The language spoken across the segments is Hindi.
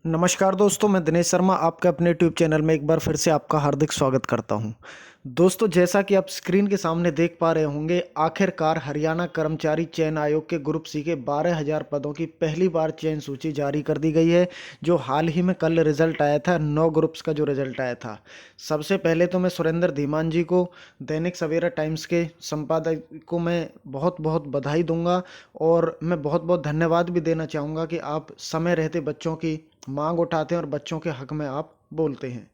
नमस्कार दोस्तों, मैं दिनेश शर्मा आपके अपने यूट्यूब चैनल में एक बार फिर से आपका हार्दिक स्वागत करता हूं। दोस्तों, जैसा कि आप स्क्रीन के सामने देख पा रहे होंगे, आखिरकार हरियाणा कर्मचारी चयन आयोग के ग्रुप सी के 12,000 पदों की पहली बार चयन सूची जारी कर दी गई है। जो हाल ही में कल रिजल्ट आया था, 9 ग्रुप्स का जो रिजल्ट आया था। सबसे पहले तो मैं सुरेंद्र धीमान जी को, दैनिक सवेरा टाइम्स के संपादक को मैं बहुत बहुत बधाई दूंगा और मैं बहुत बहुत धन्यवाद भी देना चाहूँगा कि आप समय रहते बच्चों की मांग उठाते हैं और बच्चों के हक में आप बोलते हैं।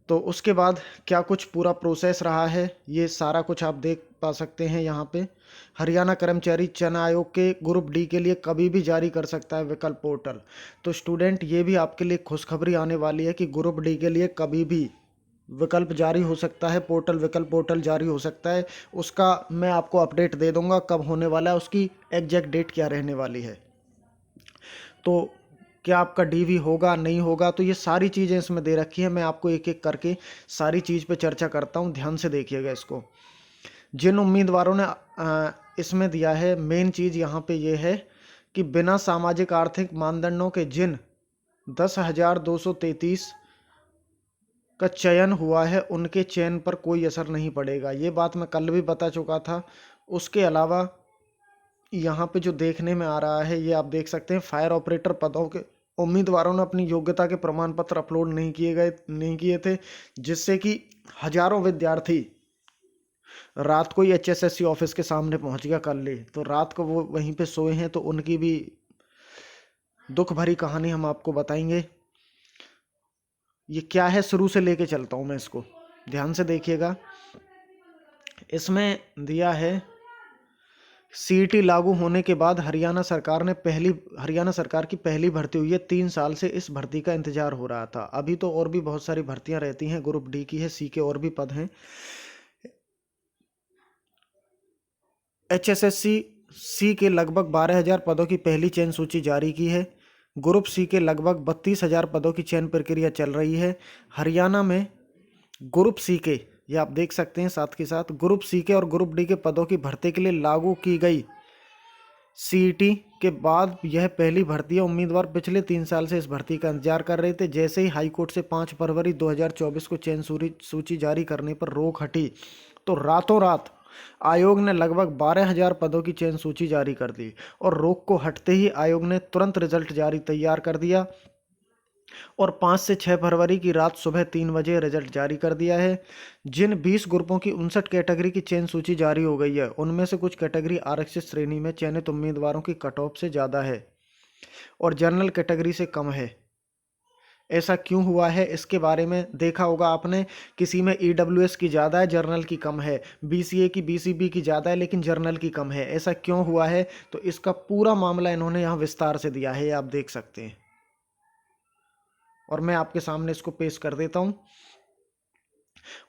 तो उसके बाद क्या कुछ पूरा प्रोसेस रहा है, ये सारा कुछ आप देख पा सकते हैं यहाँ पे। हरियाणा कर्मचारी चयन आयोग के ग्रुप डी के लिए कभी भी जारी कर सकता है विकल्प पोर्टल। तो स्टूडेंट, ये भी आपके लिए खुशखबरी आने वाली है कि ग्रुप डी के लिए कभी भी विकल्प जारी हो सकता है, विकल्प पोर्टल जारी हो सकता है। उसका मैं आपको अपडेट दे दूंगा कब होने वाला है, उसकी एग्जैक्ट डेट क्या रहने वाली है। तो क्या आपका डीवी होगा नहीं होगा, तो ये सारी चीज़ें इसमें दे रखी है। मैं आपको एक एक करके सारी चीज़ पे चर्चा करता हूँ, ध्यान से देखिएगा इसको। जिन उम्मीदवारों ने इसमें दिया है, मेन चीज़ यहाँ पे ये है कि बिना सामाजिक आर्थिक मानदंडों के जिन 10,233 का चयन हुआ है, उनके चयन पर कोई असर नहीं पड़ेगा। ये बात मैं कल भी बता चुका था। उसके अलावा यहाँ पे जो देखने में आ रहा है, ये आप देख सकते हैं, फायर ऑपरेटर पदों के उम्मीदवारों ने अपनी योग्यता के प्रमाण पत्र अपलोड नहीं किए थे, जिससे कि हजारों विद्यार्थी रात को ही एचएसएससी ऑफिस के सामने पहुंच गया कल ही। तो रात को वो वहीं पे सोए हैं, तो उनकी भी दुख भरी कहानी हम आपको बताएंगे। ये क्या है, शुरू से लेके चलता हूं मैं इसको, ध्यान से देखिएगा। इसमें दिया है, सीईटी लागू होने के बाद हरियाणा सरकार की पहली भर्ती हुई है। 3 साल से इस भर्ती का इंतजार हो रहा था। अभी तो और भी बहुत सारी भर्तियां रहती हैं, ग्रुप डी की है, सी के और भी पद हैं। एचएसएससी सी के लगभग 12,000 पदों की पहली चयन सूची जारी की है। ग्रुप सी के लगभग 32,000 पदों की चयन प्रक्रिया चल रही है। हरियाणा में ग्रुप सी के, ये आप देख सकते हैं, साथ के साथ ग्रुप सी के और ग्रुप डी के पदों की भर्ती के लिए लागू की गई सीईटी के बाद यह पहली भर्ती है। उम्मीदवार पिछले 3 साल से इस भर्ती का इंतजार कर रहे थे। जैसे ही हाईकोर्ट से 5 फरवरी 2024 को चयन सूची जारी करने पर रोक हटी, तो रातों रात आयोग ने लगभग 12,000 पदों की चयन सूची जारी कर दी और रोक को हटते ही आयोग ने तुरंत रिजल्ट तैयार कर दिया और 5 से 6 फरवरी की रात सुबह 3 बजे रिजल्ट जारी कर दिया है। जिन 20 ग्रुपों की 59 कैटेगरी की चयन सूची जारी हो गई है, उनमें से कुछ कैटेगरी आरक्षित श्रेणी में चयनित उम्मीदवारों की कट ऑफ से ज़्यादा है और जनरल कैटेगरी से कम है। ऐसा क्यों हुआ है, इसके बारे में देखा होगा आपने। किसी में ईडब्ल्यूएस की ज़्यादा है, जर्नल की कम है। बीसीए की बीसीबी की ज़्यादा है लेकिन जर्नल की कम है। ऐसा क्यों हुआ है, तो इसका पूरा मामला इन्होंने यहाँ विस्तार से दिया है, ये आप देख सकते हैं और मैं आपके सामने इसको पेश कर देता हूं।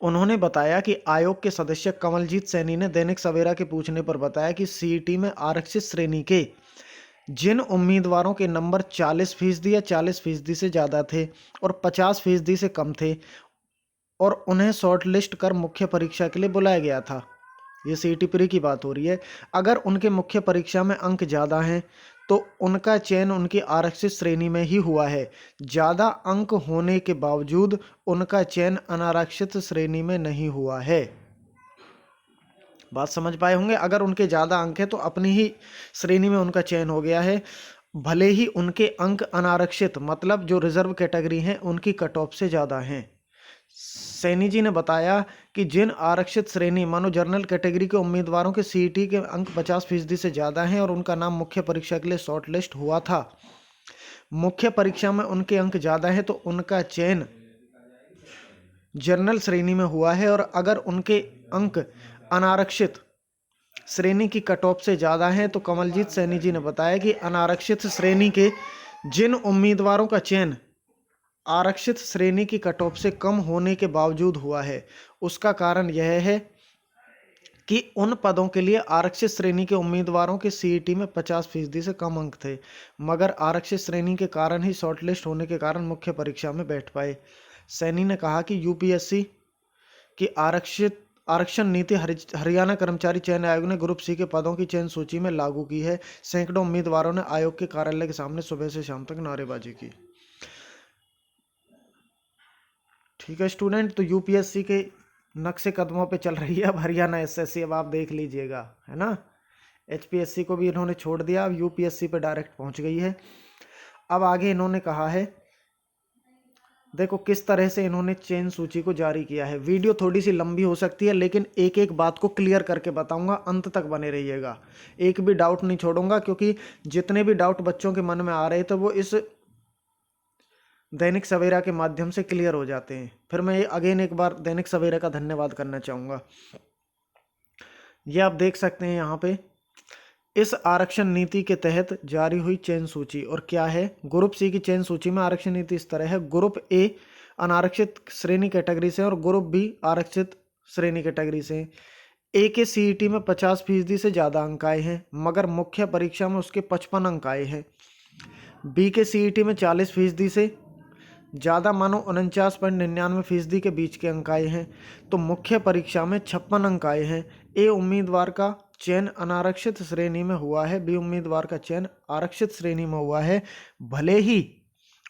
उन्होंने बताया कि आयोग के सदस्य कमलजीत सैनी ने दैनिक सवेरा के पूछने पर बताया कि सीईटी में आरक्षित श्रेणी के जिन उम्मीदवारों के नंबर 40% या 40% से ज़्यादा थे और 50% से कम थे और उन्हें शॉर्ट लिस्ट कर मुख्य परीक्षा के लिए बुलाया गया था। ये सीईटी प्री की बात हो रही है। अगर उनके मुख्य परीक्षा में अंक ज़्यादा हैं तो उनका चयन उनकी आरक्षित श्रेणी में ही हुआ है। ज़्यादा अंक होने के बावजूद उनका चयन अनारक्षित श्रेणी में नहीं हुआ है। बात समझ पाए होंगे। अगर उनके ज़्यादा अंक हैं तो अपनी ही श्रेणी में उनका चयन हो गया है, भले ही उनके अंक अनारक्षित मतलब जो रिजर्व कैटेगरी हैं उनकी कट ऑफ से ज़्यादा हैं। सैनी जी ने बताया कि जिन आरक्षित श्रेणी मानो जनरल कैटेगरी के उम्मीदवारों के सीईटी के अंक 50% से ज़्यादा हैं और उनका नाम मुख्य परीक्षा के लिए शॉर्ट लिस्ट हुआ था, मुख्य परीक्षा में उनके अंक ज़्यादा हैं तो उनका चयन जनरल श्रेणी में हुआ है। और अगर उनके अंक अनारक्षित श्रेणी की कट ऑफ से ज़्यादा हैं तो कमलजीत सैनी जी ने बताया कि अनारक्षित श्रेणी के जिन उम्मीदवारों का चयन आरक्षित श्रेणी की कट ऑफ से कम होने के बावजूद हुआ है, उसका कारण यह है कि उन पदों के लिए आरक्षित श्रेणी के उम्मीदवारों के सीईटी में 50% से कम अंक थे, मगर आरक्षित श्रेणी के कारण ही शॉर्टलिस्ट होने के कारण मुख्य परीक्षा में बैठ पाए। सैनी ने कहा कि यूपीएससी की आरक्षण नीति हरियाणा कर्मचारी चयन आयोग ने ग्रुप सी के पदों की चयन सूची में लागू की है। सैकड़ों उम्मीदवारों ने आयोग के कार्यालय के सामने सुबह से शाम तक नारेबाजी की। ठीक है स्टूडेंट, तो यूपीएससी के नक्शे कदमों पे चल रही है अब हरियाणा एसएससी। अब आप देख लीजिएगा, है ना। एचपीएससी को भी इन्होंने छोड़ दिया, अब यूपीएससी पे डायरेक्ट पहुंच गई है। अब आगे इन्होंने कहा है, देखो किस तरह से इन्होंने चयन सूची को जारी किया है। वीडियो थोड़ी सी लंबी हो सकती है, लेकिन एक एक बात को क्लियर करके बताऊंगा, अंत तक बने रहिएगा, एक भी डाउट नहीं छोड़ूंगा, क्योंकि जितने भी डाउट बच्चों के मन में आ रहे थे वो इस दैनिक सवेरा के माध्यम से क्लियर हो जाते हैं। फिर मैं अगेन एक बार दैनिक सवेरा का धन्यवाद करना चाहूँगा। ये आप देख सकते हैं यहाँ पे, इस आरक्षण नीति के तहत जारी हुई चयन सूची। और क्या है, ग्रुप सी की चयन सूची में आरक्षण नीति इस तरह है। ग्रुप ए अनारक्षित श्रेणी कैटेगरी से और ग्रुप बी आरक्षित श्रेणी कैटेगरी से। ए के सीईटी में 50% से ज़्यादा अंक आए हैं, मगर मुख्य परीक्षा में उसके 55 अंक आए हैं। बी के सीईटी में 40% से ज़्यादा मानो 49.99% के बीच के अंक आए हैं, तो मुख्य परीक्षा में 56 अंक आए हैं। ए उम्मीदवार का चयन अनारक्षित श्रेणी में हुआ है, बी उम्मीदवार का चयन आरक्षित श्रेणी में हुआ है, भले ही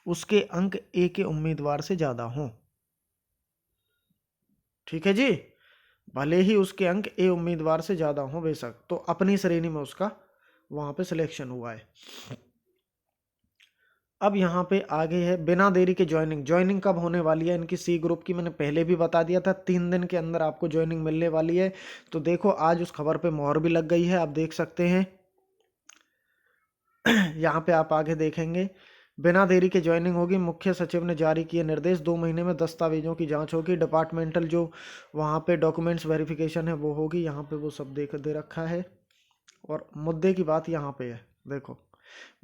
उसके अंक ए के उम्मीदवार से ज़्यादा हों। ठीक है जी, भले ही उसके अंक ए उम्मीदवार से ज़्यादा हों बेशक, तो अपनी श्रेणी में उसका वहाँ पे सिलेक्शन हुआ है। अब यहाँ पे आगे है बिना देरी के ज्वाइनिंग कब होने वाली है इनकी सी ग्रुप की, मैंने पहले भी बता दिया था 3 दिन के अंदर आपको ज्वाइनिंग मिलने वाली है। तो देखो आज उस खबर पे मोहर भी लग गई है, आप देख सकते हैं। यहाँ पे आप आगे देखेंगे, बिना देरी के ज्वाइनिंग होगी। मुख्य सचिव ने जारी किए निर्देश, 2 महीने में दस्तावेजों की जाँच होगी। डिपार्टमेंटल जो वहाँ पे डॉक्यूमेंट्स वेरिफिकेशन है वो होगी, यहाँ पे वो सब दे रखा है। और मुद्दे की बात यहाँ पे है, देखो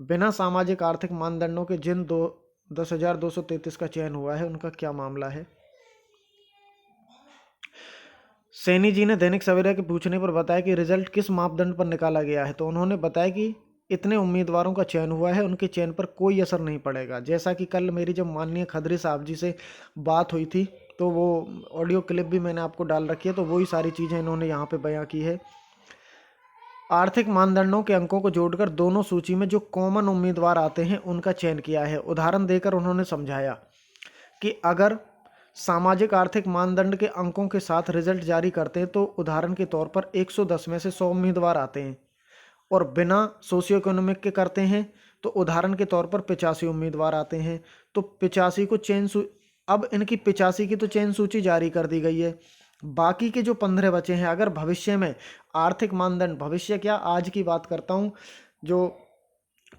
बिना सामाजिक आर्थिक मानदंडों के जिन 10,233 का चयन हुआ है उनका क्या मामला है। सैनी जी ने दैनिक सवेरा के पूछने पर बताया कि रिजल्ट किस मापदंड पर निकाला गया है, तो उन्होंने बताया कि इतने उम्मीदवारों का चयन हुआ है, उनके चयन पर कोई असर नहीं पड़ेगा। जैसा कि कल मेरी जब माननीय खदरी साहब जी से बात हुई थी, तो वो ऑडियो क्लिप भी मैंने आपको डाल रखी है, तो वही सारी चीज़ें इन्होंने यहाँ पे बयां की है। आर्थिक मानदंडों के अंकों को जोड़कर दोनों सूची में जो कॉमन उम्मीदवार आते हैं उनका चयन किया है। उदाहरण देकर उन्होंने समझाया कि अगर सामाजिक आर्थिक मानदंड के अंकों के साथ रिजल्ट जारी करते हैं तो उदाहरण के तौर पर 110 में से 100 उम्मीदवार आते हैं, और बिना सोशियो इकोनॉमिक के करते हैं तो उदाहरण के तौर पर 85 उम्मीदवार आते हैं। तो 85 को अब इनकी 85 की तो चयन सूची जारी कर दी गई है। बाकी के जो 15 बचे हैं, अगर भविष्य में आर्थिक मानदंड, भविष्य क्या आज की बात करता हूँ, जो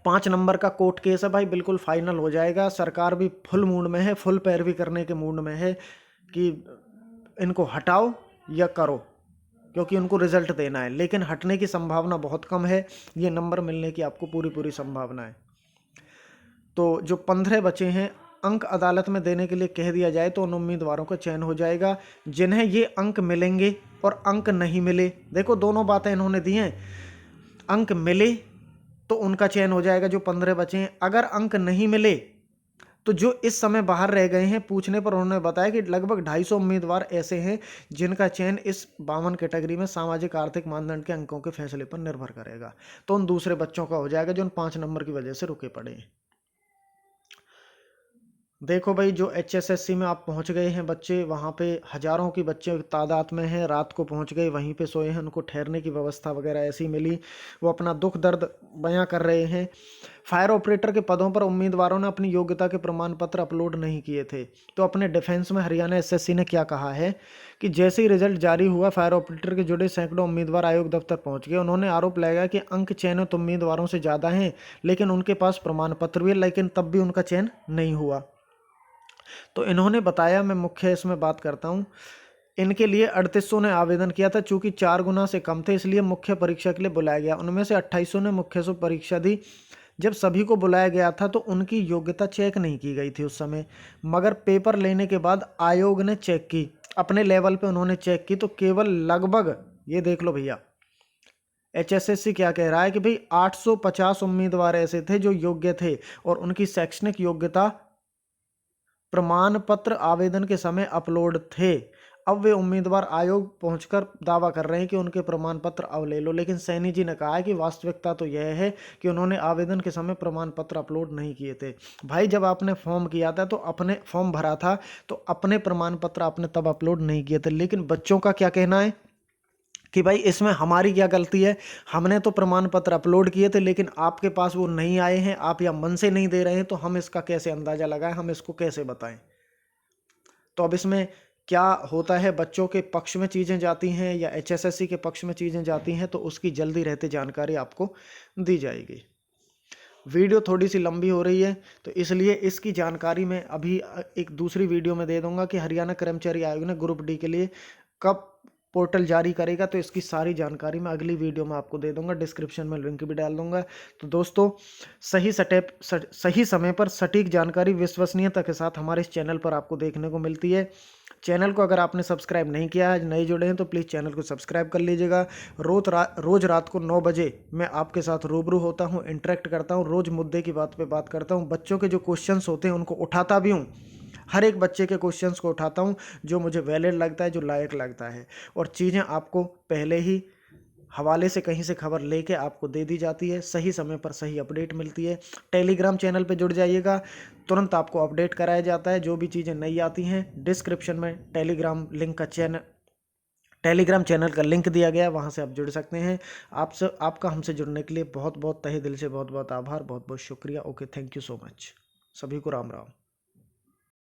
5 नंबर का कोर्ट केस है भाई बिल्कुल फाइनल हो जाएगा। सरकार भी फुल मूड में है, फुल पैरवी करने के मूड में है कि इनको हटाओ या करो, क्योंकि उनको रिजल्ट देना है। लेकिन हटने की संभावना बहुत कम है, ये नंबर मिलने की आपको पूरी संभावना है। तो जो 15 बचे हैं, अंक अदालत में देने के लिए कह दिया जाए तो उन उम्मीदवारों का चयन हो जाएगा जिन्हें ये अंक मिलेंगे, और अंक नहीं मिले, देखो दोनों बातें इन्होंने दी हैं। अंक मिले तो उनका चयन हो जाएगा जो 15 बचे हैं, अगर अंक नहीं मिले तो जो इस समय बाहर रह गए हैं, पूछने पर उन्होंने बताया कि लगभग 250 उम्मीदवार ऐसे हैं जिनका चयन इस 52 कैटेगरी में सामाजिक आर्थिक मानदंड के अंकों के फैसले पर निर्भर करेगा। तो उन दूसरे बच्चों का हो जाएगा जो उन 5 नंबर की वजह से रुके पड़े हैं। देखो भाई, जो HSSC में आप पहुंच गए हैं बच्चे, वहाँ पे हजारों की बच्चे तादाद में हैं, रात को पहुंच गए, वहीं पे सोए हैं, उनको ठहरने की व्यवस्था वगैरह ऐसी मिली, वो अपना दुख दर्द बयां कर रहे हैं। फायर ऑपरेटर के पदों पर उम्मीदवारों ने अपनी योग्यता के प्रमाण पत्र अपलोड नहीं किए थे। तो अपने डिफेंस में हरियाणा SSC ने क्या कहा है कि जैसे ही रिजल्ट जारी हुआ, फायर ऑपरेटर के जुड़े सैकड़ों उम्मीदवार आयोग दफ्तर पहुँच गए। उन्होंने आरोप लगाया कि अंक चयनित उम्मीदवारों से ज़्यादा हैं, लेकिन उनके पास प्रमाण पत्र भी है, लेकिन तब भी उनका चयन नहीं हुआ। तो इन्होंने बताया, मैं मुख्य इसमें बात करता हूँ, इनके लिए 3800 ने आवेदन किया था, चूंकि 4 गुना से कम थे इसलिए मुख्य परीक्षा के लिए बुलाया गया। उनमें से 2800 ने मुख्य से परीक्षा दी। जब सभी को बुलाया गया था तो उनकी योग्यता चेक नहीं की गई थी उस समय, मगर पेपर लेने के बाद आयोग ने चेक की, अपने लेवल पे उन्होंने चेक की, तो केवल लगभग, ये देख लो भैया, HSSC क्या कह रहा है कि भाई 850 उम्मीदवार ऐसे थे जो योग्य थे और उनकी शैक्षणिक योग्यता प्रमाण पत्र आवेदन के समय अपलोड थे। अब वे उम्मीदवार आयोग पहुंचकर दावा कर रहे हैं कि उनके प्रमाण पत्र अब ले लो। लेकिन सैनी जी ने कहा है कि वास्तविकता तो यह है कि उन्होंने आवेदन के समय प्रमाण पत्र अपलोड नहीं किए थे। भाई जब आपने फॉर्म किया था तो अपने फॉर्म भरा था तो अपने प्रमाण पत्र आपने तब अपलोड नहीं किए थे। लेकिन बच्चों का क्या कहना है कि भाई इसमें हमारी क्या गलती है, हमने तो प्रमाण पत्र अपलोड किए थे लेकिन आपके पास वो नहीं आए हैं, आप या मन से नहीं दे रहे हैं, तो हम इसका कैसे अंदाजा लगाएं, हम इसको कैसे बताएं। तो अब इसमें क्या होता है, बच्चों के पक्ष में चीज़ें जाती हैं या HSSC के पक्ष में चीज़ें जाती हैं, तो उसकी जल्दी रहते जानकारी आपको दी जाएगी। वीडियो थोड़ी सी लंबी हो रही है तो इसलिए इसकी जानकारी मैं अभी एक दूसरी वीडियो में दे दूंगा कि हरियाणा कर्मचारी आयोग ने ग्रुप डी के लिए कब पोर्टल जारी करेगा, तो इसकी सारी जानकारी मैं अगली वीडियो में आपको दे दूंगा, डिस्क्रिप्शन में लिंक भी डाल दूंगा। तो दोस्तों सही समय पर सटीक जानकारी विश्वसनीयता के साथ हमारे इस चैनल पर आपको देखने को मिलती है। चैनल को अगर आपने सब्सक्राइब नहीं किया है, नए जुड़े हैं, तो प्लीज़ चैनल को सब्सक्राइब कर लीजिएगा। रोज़ रात को 9 बजे मैं आपके साथ रूबरू होता हूँ, इंटरेक्ट करता हूँ, रोज़ मुद्दे की बात पे बात करता हूँ, बच्चों के जो क्वेश्चंस होते हैं उनको उठाता भी हूँ, हर एक बच्चे के क्वेश्चंस को उठाता हूँ जो मुझे वैलिड लगता है, जो लायक लगता है, और चीज़ें आपको पहले ही हवाले से कहीं से खबर लेके आपको दे दी जाती है, सही समय पर सही अपडेट मिलती है। टेलीग्राम चैनल पे जुड़ जाइएगा, तुरंत आपको अपडेट कराया जाता है, जो भी चीज़ें नई आती हैं। डिस्क्रिप्शन में टेलीग्राम चैनल का लिंक दिया गया है, वहाँ से आप जुड़ सकते हैं। आपका हमसे जुड़ने के लिए बहुत बहुत तहे दिल से बहुत बहुत आभार, बहुत बहुत शुक्रिया। Okay, thank you so much. सभी को राम राम।